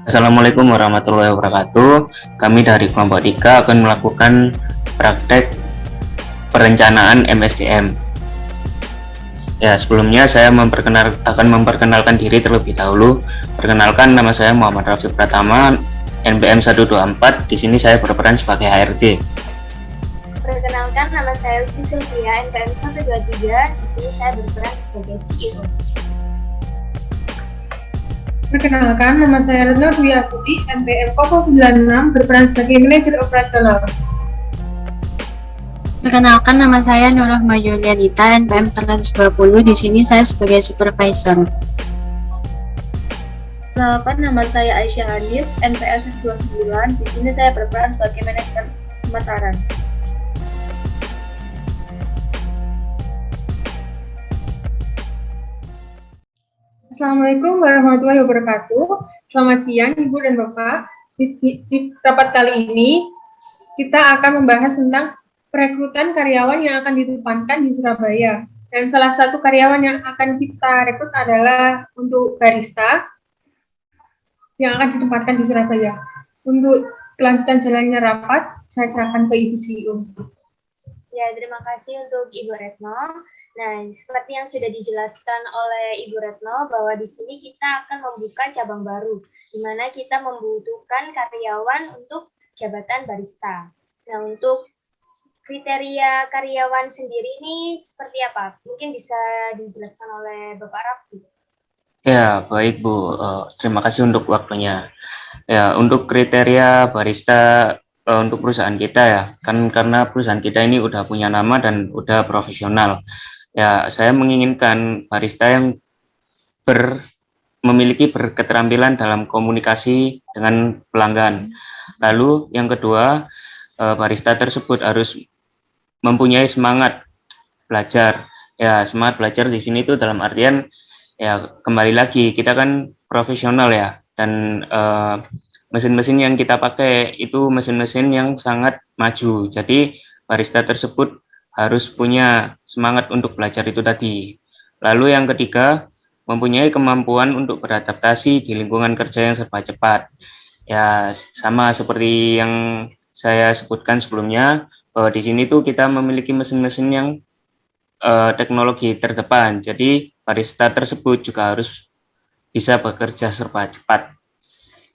Assalamualaikum warahmatullahi wabarakatuh. Kami dari kelompok 3 akan melakukan praktek perencanaan MSDM. Ya, sebelumnya saya akan memperkenalkan diri terlebih dahulu. Perkenalkan, nama saya Muhammad Rafi Pratama, NPM 124. Di sini saya berperan sebagai HRD. Perkenalkan, nama saya Uci Sylvia, NPM 123. Di sini saya berperan sebagai CEO. Perkenalkan, nama saya Retno Dwi Astuti, NPM 096, berperan sebagai manajer operasional. Perkenalkan, nama saya Nurrahma Yulianita, NPM 120. Di sini saya sebagai supervisor. Perkenalkan, nama saya Aisyah Hanif, NPM 129. Di sini saya berperan sebagai manajer pemasaran. Assalamualaikum warahmatullahi wabarakatuh. Selamat siang, Ibu dan Bapak. Di rapat kali ini, kita akan membahas tentang perekrutan karyawan yang akan ditempatkan di Surabaya. Dan salah satu karyawan yang akan kita rekrut adalah untuk barista yang akan ditempatkan di Surabaya. Untuk kelanjutan jalannya rapat, saya serahkan ke Ibu CEO. Ya, terima kasih untuk Ibu Retno. Nah, seperti yang sudah dijelaskan oleh Ibu Retno, bahwa di sini kita akan membuka cabang baru, di mana kita membutuhkan karyawan untuk jabatan barista. Nah, untuk kriteria karyawan sendiri ini seperti apa? Mungkin bisa dijelaskan oleh Bapak Raffi. Ya, baik Bu. Terima kasih untuk waktunya. Ya, untuk kriteria barista untuk perusahaan kita ya, kan karena perusahaan kita ini udah punya nama dan udah profesional. Ya, saya menginginkan barista yang memiliki berketerampilan dalam komunikasi dengan pelanggan. Lalu yang kedua, barista tersebut harus mempunyai semangat belajar. Ya, semangat belajar di sini itu dalam artian ya kembali lagi kita kan profesional ya, dan mesin-mesin yang kita pakai itu mesin-mesin yang sangat maju. Jadi barista tersebut harus punya semangat untuk belajar itu tadi. Lalu yang ketiga, mempunyai kemampuan untuk beradaptasi di lingkungan kerja yang serba cepat. Ya, sama seperti yang saya sebutkan sebelumnya, bahwa di sini tuh kita memiliki mesin-mesin yang teknologi terdepan. Jadi barista tersebut juga harus bisa bekerja serba cepat.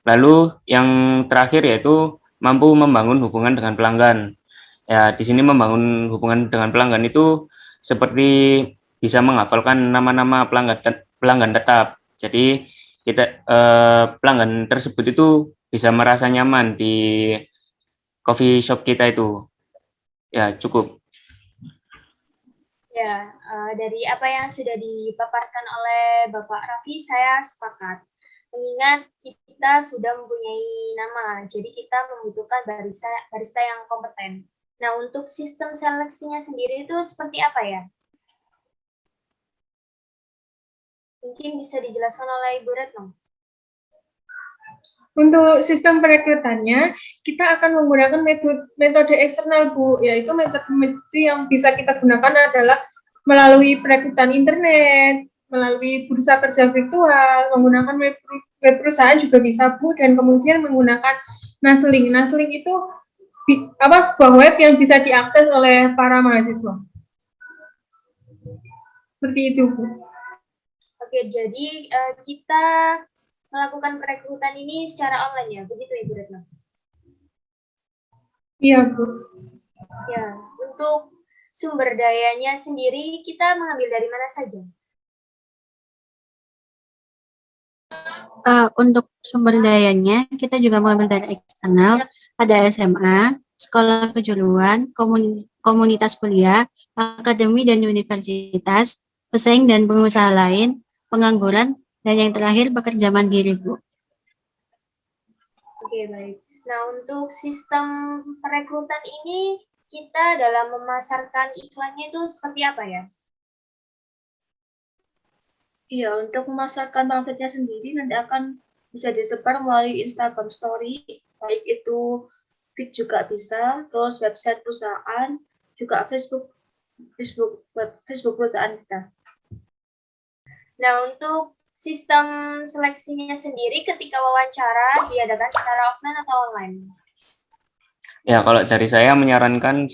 Lalu yang terakhir yaitu mampu membangun hubungan dengan pelanggan. Ya, di sini membangun hubungan dengan pelanggan itu seperti bisa menghafalkan nama-nama pelanggan tetap. Jadi kita pelanggan tersebut itu bisa merasa nyaman di coffee shop kita itu. Ya, cukup. Ya, dari apa yang sudah dipaparkan oleh Bapak Raffi, saya sepakat. Mengingat kita sudah mempunyai nama, jadi kita membutuhkan barista yang kompeten. Nah, untuk sistem seleksinya sendiri itu seperti apa ya? Mungkin bisa dijelaskan oleh Ibu Retno. Untuk sistem perekrutannya, kita akan menggunakan metode eksternal, Bu, yaitu metode yang bisa kita gunakan adalah melalui perekrutan internet, melalui bursa kerja virtual, menggunakan web perusahaan juga bisa, Bu, dan kemudian menggunakan Naslink. Naslink itu sebuah web yang bisa diakses oleh para mahasiswa. Seperti itu, Bu. Oke, jadi kita melakukan perekrutan ini secara online ya, begitu Ibu Retno? Iya, Bu. Ya, untuk sumber dayanya sendiri kita mengambil dari mana saja? Untuk sumber dayanya, kita juga mengambil dari eksternal, ada SMA, sekolah kejuruan, komunitas kuliah, akademi dan universitas, pesaing dan pengusaha lain, pengangguran, dan yang terakhir pekerja mandiri, Bu. Oke, baik. Nah, untuk sistem perekrutan ini, kita dalam memasarkan iklannya itu seperti apa ya? Iya, untuk memasarkan pamfletnya sendiri nanti akan bisa disebar melalui Instagram Story, baik itu feed juga bisa, terus website perusahaan, juga Facebook perusahaan kita. Nah, untuk sistem seleksinya sendiri ketika wawancara diadakan secara offline atau online? Ya, kalau dari saya menyarankan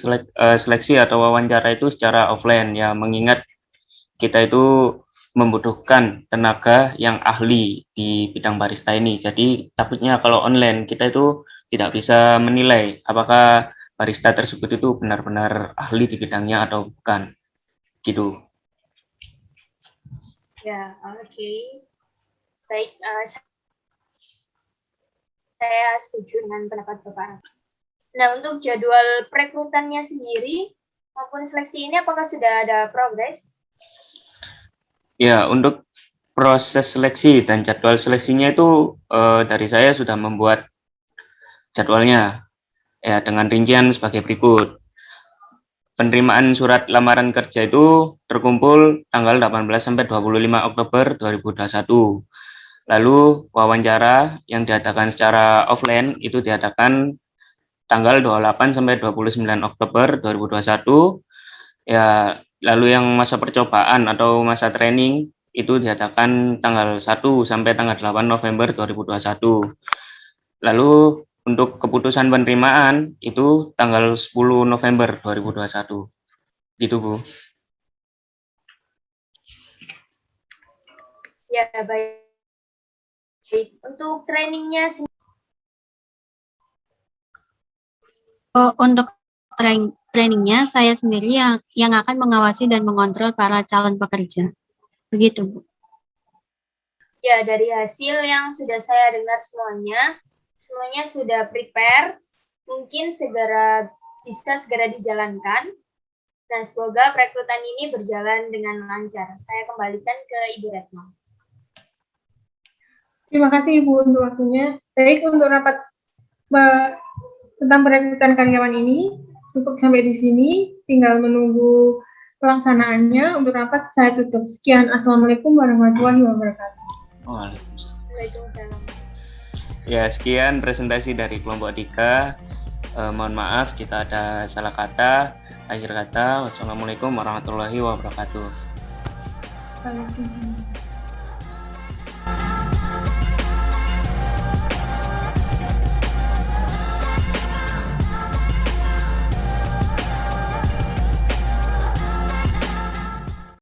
seleksi atau wawancara itu secara offline ya, mengingat kita itu membutuhkan tenaga yang ahli di bidang barista ini. Jadi takutnya kalau online kita itu tidak bisa menilai apakah barista tersebut itu benar-benar ahli di bidangnya atau bukan. Gitu. Ya, oke. Baik, saya setuju dengan pendapat Bapak. Nah, untuk jadwal perekrutannya sendiri maupun seleksi ini apakah sudah ada progres? Ya, untuk proses seleksi dan jadwal seleksinya itu dari saya sudah membuat jadwalnya ya dengan rincian sebagai berikut. Penerimaan surat lamaran kerja itu terkumpul tanggal 18 sampai 25 Oktober 2021. Lalu wawancara yang diadakan secara offline itu diadakan tanggal 28 sampai 29 Oktober 2021. Ya, lalu yang masa percobaan atau masa training itu diadakan tanggal 1 sampai tanggal 8 November 2021. Lalu untuk keputusan penerimaan itu tanggal 10 November 2021. Gitu, Bu. Ya, baik. Untuk trainingnya sendiri. Untuk trainingnya, saya sendiri yang akan mengawasi dan mengontrol para calon pekerja. Begitu, Bu. Ya, dari hasil yang sudah saya dengar semuanya sudah prepare, mungkin bisa segera dijalankan. Nah, semoga perekrutan ini berjalan dengan lancar. Saya kembalikan ke Ibu Retno. Terima kasih Ibu untuk waktunya. Baik, untuk rapat tentang perekrutan karyawan ini cukup sampai di sini. Tinggal menunggu pelaksanaannya. Untuk rapat saya tutup. Sekian. Assalamualaikum warahmatullahi wabarakatuh. Waalaikumsalam. Ya, sekian presentasi dari kelompok 3. Mohon maaf jika ada salah kata. Akhir kata, wassalamualaikum warahmatullahi wabarakatuh. Waalaikumsalam.